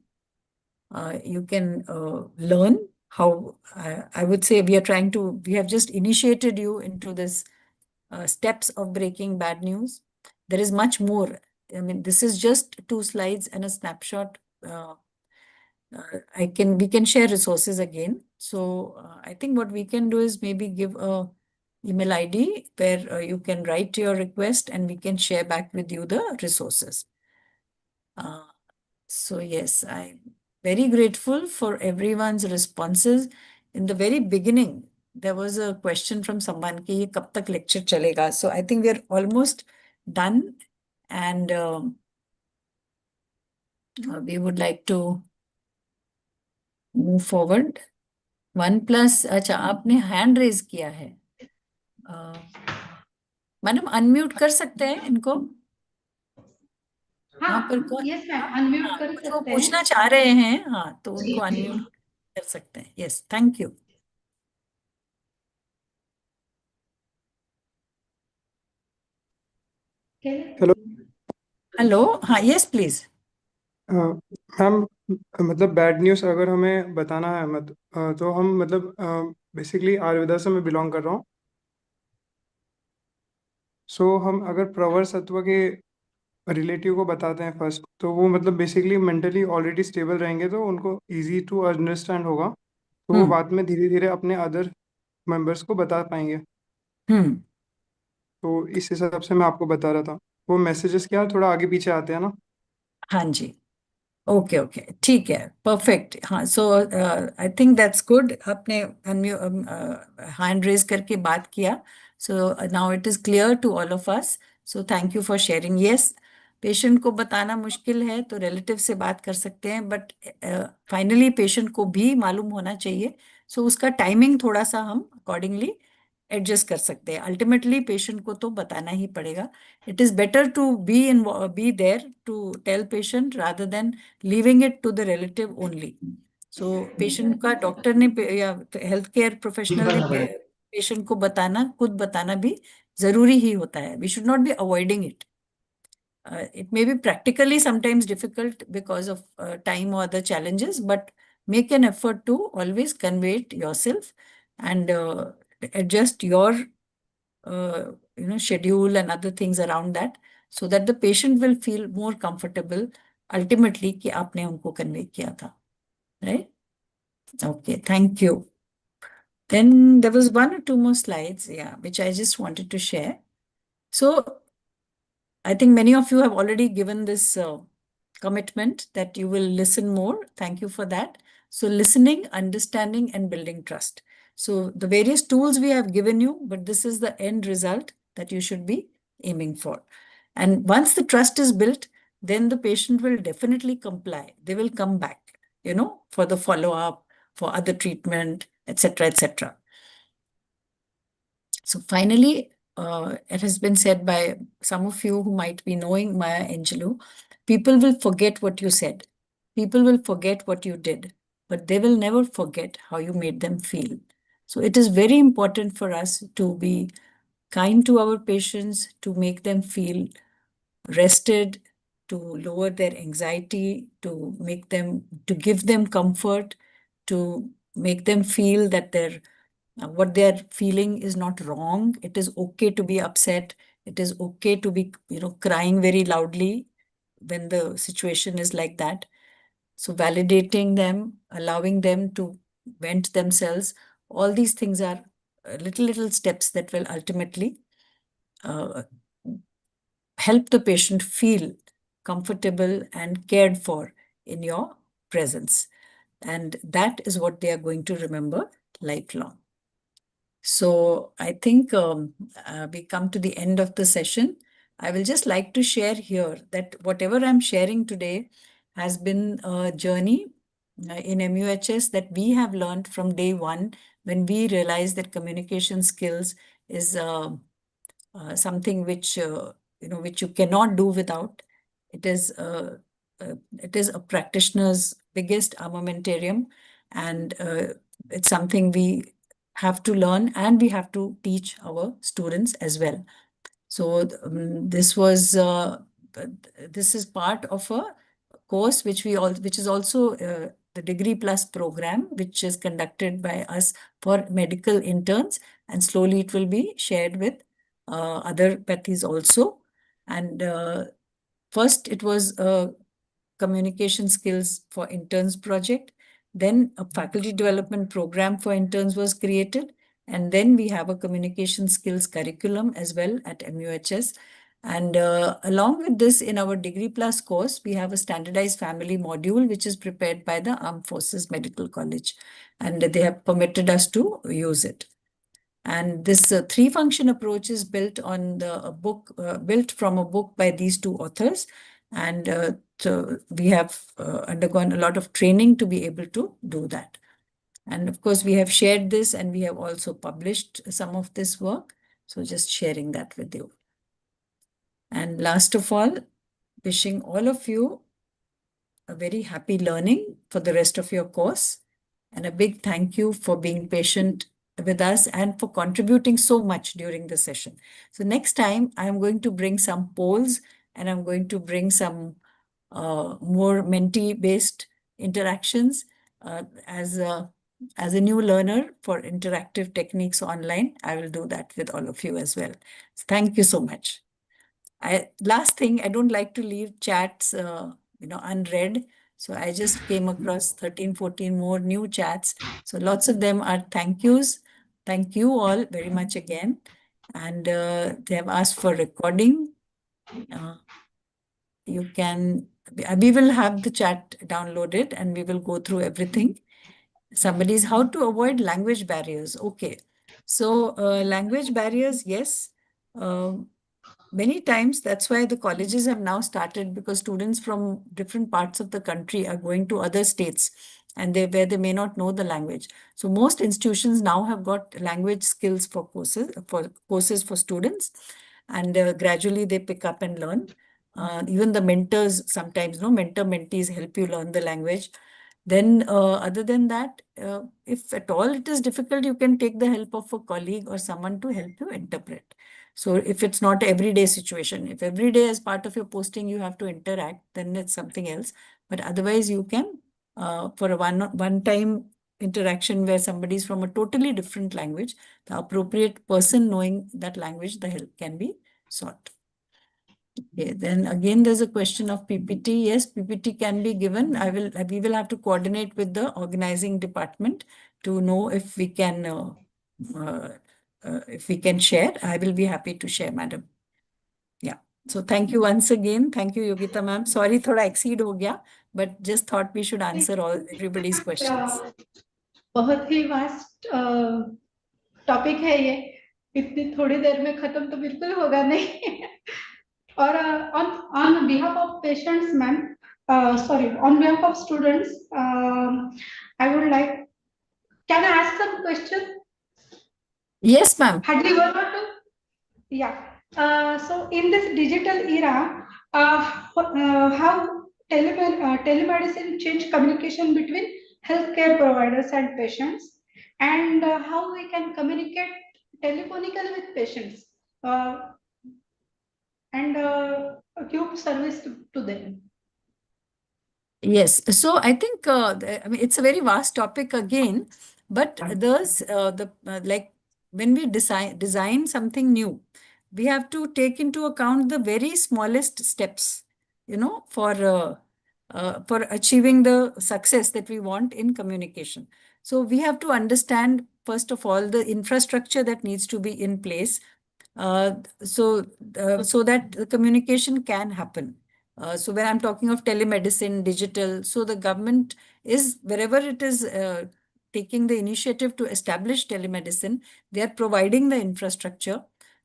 You can learn how, I would say we have just initiated you into this steps of breaking bad news. There is much more. I mean, this is just 2 slides and a snapshot. We can share resources again. So I think what we can do is maybe give a email ID where you can write your request and we can share back with you the resources. So yes, I'm very grateful for everyone's responses. In the very beginning, there was a question from someone कि ये कब तक lecture चलेगा? So I think we are almost done, and we would like to move forward. OnePlus, अच्छा आपने hand raise किया है. Madam unmute कर सकते हैं इनको? हाँ, पर कौन? यस मैम, अनम्यूट कर कुछ वो सकते हैं. पूछना चाह रहे हैं, हाँ, तो उनको अनम्यूट कर सकते हैं. Yes, thank you. Hello. Hello, हाँ, यस प्लीज. मैम मतलब बैड न्यूज़ अगर हमें बताना है तो हम मतलब बेसिकली आयुर्वेदा से मैं बिलोंग कर रहा हूँ. सो हम अगर प्रवर सत्व के रिलेटिव को बताते हैं फर्स्ट, तो वो मतलब बेसिकली मेंटली ऑलरेडी स्टेबल रहेंगे तो उनको इजी टू अंडरस्टैंड होगा, तो वो बाद में धीरे धीरे अपने अदर मेंबर्स को बता पाएंगे. तो इस हिसाब से मैं आपको बता रहा था. वो मैसेजेस क्या थोड़ा आगे पीछे आते हैं ना. हाँ जी, ओके, ठीक है, परफेक्ट. हाँ, so I think that's good. आपने हैंड रेज करके बात किया. So now it is clear to all of us. So thank you for sharing. Yes, patient को बताना मुश्किल है तो रिलेटिव से बात कर सकते हैं, बट फाइनली पेशेंट को भी मालूम होना चाहिए. सो उसका टाइमिंग थोड़ा सा हम अकॉर्डिंगली एडजस्ट कर सकते हैं. अल्टीमेटली पेशेंट को तो बताना ही पड़ेगा. It is better to be there to tell patient rather than leaving it to the relative only. So patient का डॉक्टर ने या हेल्थ केयर प्रोफेशनल ने पेशेंट को बताना, खुद बताना भी जरूरी ही होता है. We should not be avoiding it. It may be practically sometimes difficult because of time or other challenges, but make an effort to always convey it yourself and adjust your schedule and other things around that, so that the patient will feel more comfortable ultimately कि आपने उनको convey किया था. Right? Okay, thank you. Then there was 1 or 2 more slides, yeah, which I just wanted to share. So I think many of you have already given this commitment that you will listen more. Thank you for that. So listening, understanding, and building trust. So the various tools we have given you, but this is the end result that you should be aiming for. And once the trust is built, then the patient will definitely comply. They will come back, for the follow-up, for other treatment, etc., etc. So finally, it has been said by some of you who might be knowing Maya Angelou, people will forget what you said. People will forget what you did, but they will never forget how you made them feel. So it is very important for us to be kind to our patients, to make them feel rested, to lower their anxiety, to give them comfort, to make them feel that what they're feeling is not wrong. It is okay to be upset. It is okay to be, crying very loudly when the situation is like that. So validating them, allowing them to vent themselves, all these things are little steps that will ultimately uh, help the patient feel comfortable and cared for in your presence. And that is what they are going to remember lifelong. So I think we come to the end of the session. I will just like to share here that whatever I'm sharing today has been a journey in MUHS that we have learned from day one when we realized that communication skills is something which which you cannot do without. It is a practitioner's biggest armamentarium, and it's something we have to learn and we have to teach our students as well. So this is part of a course which is also the Degree Plus program, which is conducted by us for medical interns, and slowly it will be shared with other pathies also. And first it was a communication skills for interns project, then a faculty development program for interns was created, and then we have a communication skills curriculum as well at MUHS. And along with this, in our Degree Plus course, we have a standardized family module, which is prepared by the Armed Forces Medical College, and they have permitted us to use it. And this three-function approach is built on built from a book by these two authors. And so we have undergone a lot of training to be able to do that. And of course, we have shared this and we have also published some of this work. So just sharing that with you. And last of all, wishing all of you a very happy learning for the rest of your course. And a big thank you for being patient with us and for contributing so much during the session. So next time, I'm going to bring some polls and I'm going to bring some more mentee-based interactions as a new learner for interactive techniques online. I will do that with all of you as well. So thank you so much. Last thing, I don't like to leave chats unread. So I just came across 13, 14 more new chats. So lots of them are thank yous. Thank you all very much again. And they have asked for recording. We will have the chat downloaded and we will go through everything. Somebody's how to avoid language barriers. Okay. So language barriers, yes. Many times, that's why the colleges have now started, because students from different parts of the country are going to other states and where they may not know the language. So most institutions now have got language skills for courses for students, and gradually they pick up and learn. Even the mentors sometimes, mentor-mentees help you learn the language. Then other than that, if at all it is difficult, you can take the help of a colleague or someone to help you interpret. So if it's not an everyday situation, if every day as part of your posting you have to interact, then it's something else. But otherwise you can, for a one-time interaction where somebody is from a totally different language, the appropriate person knowing that language, the help can be sought. Okay, then again, there's a question of PPT. Yes, PPT can be given. We will have to coordinate with the organizing department to know if we can share. I will be happy to share, madam. Yeah. So thank you once again. Thank you, Yogita ma'am. Sorry, thoda exceed ho gaya, but just thought we should answer all everybody's questions. बहुत ही vast topic है ये, इतनी थोड़ी देर में खत्म तो बिल्कुल होगा नहीं. और on behalf of patients, ma'am, sorry, on behalf of students, I would like, can I ask some questions? Yes, ma'am. Hardly 1 or 2? Yeah. So in this digital era, how telemedicine changed communication between healthcare providers and patients, and how we can communicate telephonically with patients and give service to them. Yes, so I think I mean it's a very vast topic again, but there's like when we design something new, we have to take into account the very smallest steps, you know, for achieving the success that we want in communication. So we have to understand first of all the infrastructure that needs to be in place, so that the communication can happen. So when I'm talking of telemedicine, digital, so the government is, wherever it is taking the initiative to establish telemedicine, they are providing the infrastructure.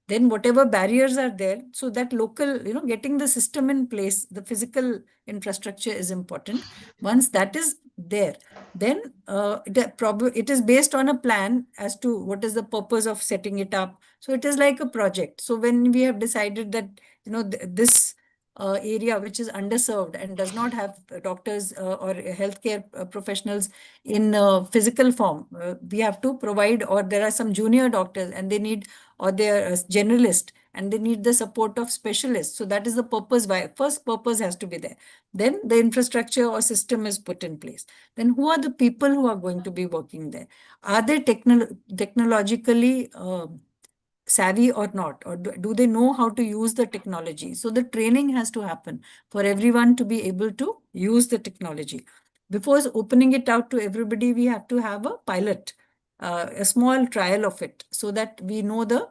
Then whatever barriers are there, so that local, you know, getting the system in place, the physical infrastructure is important. Once that is there, then it is based on a plan as to what is the purpose of setting it up. So it is like a project. So when we have decided that, you know, this area which is underserved and does not have doctors or healthcare professionals in physical form, we have to provide, or there are some junior doctors and they need, or they are generalist and they need the support of specialists. So that is the purpose. Why first purpose has to be there. Then the infrastructure or system is put in place. Then who are the people who are going to be working there? Are they technologically savvy or not, or do they know how to use the technology? So the training has to happen for everyone to be able to use the technology. Before opening it out to everybody, we have to have a pilot, a small trial of it, so that we know the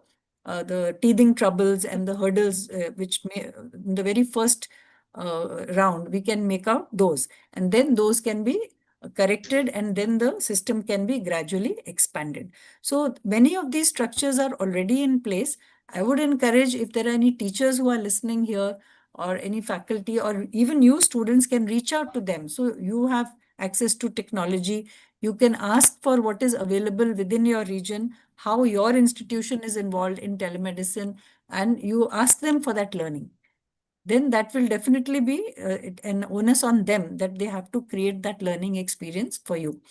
teething troubles and the hurdles which may, in the very first round, we can make out those, and then those can be corrected, and then the system can be gradually expanded. So many of these structures are already in place. I would encourage, if there are any teachers who are listening here, or any faculty, or even you students, can reach out to them. So you have access to technology. You can ask for what is available within your region, how your institution is involved in telemedicine, and you ask them for that learning. Then that will definitely be an onus on them, that they have to create that learning experience for you.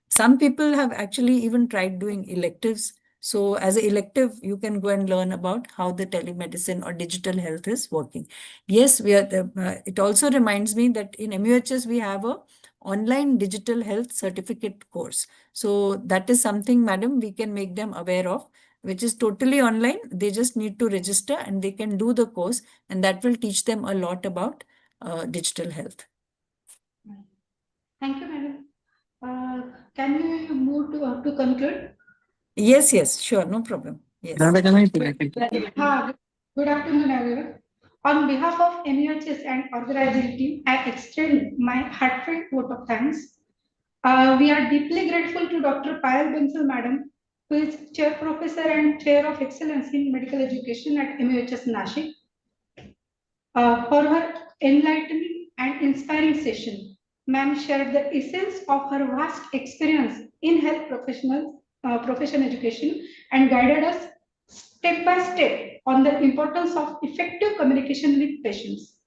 Some people have actually even tried doing electives. So as an elective, you can go and learn about how the telemedicine or digital health is working. Yes, we are. It also reminds me that in MUHS, we have a online digital health certificate course. So that is something, madam, we can make them aware of, which is totally online. They just need to register and they can do the course, and that will teach them a lot about digital health. Thank you, madam. Can we move to conclude? Yes, yes, sure, no problem. Yes. Good afternoon, everyone. On behalf of MUHS and organizing team, I extend my heartfelt vote of thanks. We are deeply grateful to Dr. Payal Bansal, madam, who is Chair Professor and Chair of Excellence in Medical Education at MUHS Nashik, for her enlightening and inspiring session. Ma'am shared the essence of her vast experience in health profession education and guided us step by step on the importance of effective communication with patients.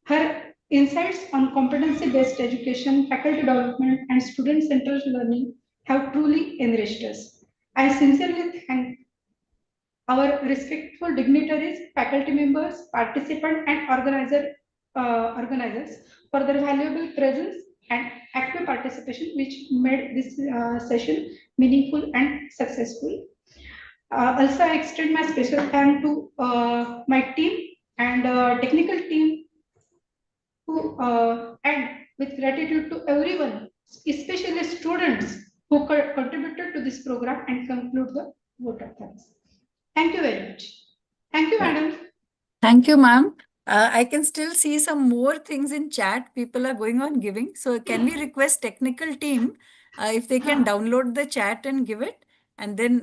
Her insights on competency-based education, faculty development, and student-centered learning have truly enriched us. I sincerely thank our respectful dignitaries, faculty members, participants, and organizers for their valuable presence and active participation, which made this session meaningful and successful. Also, I extend my special thanks to my team and technical team who and with gratitude to everyone, especially students who contributed to this program, and conclude the vote of thanks. Thank you very much. Thank you, Yeah. madam. Thank you, ma'am. I can still see some more things in chat. People are going on giving. So can we request technical team if they can download the chat and give it? And then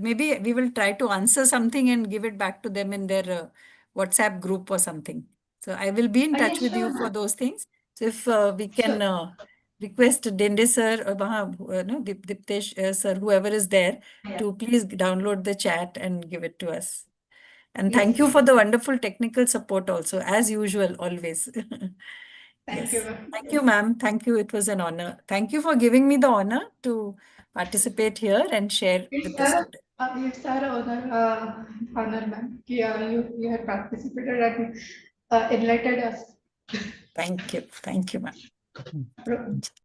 maybe we will try to answer something and give it back to them in their WhatsApp group or something. So I will be in touch Yes, with you sure, for ma'am. those things. So if we can Sure. request Dende sir or no, Diptesh sir, whoever is there, to please download the chat and give it to us. And Yes, thank you yes. for the wonderful technical support also, as usual, always. Thank Yes. you, ma'am. Thank you, ma'am. Thank you. It was an honor. Thank you for giving me the honor to participate here and share with the students. It's our honor, ma'am. Yeah, you have participated and enlightened us. Thank you. Thank you, ma'am.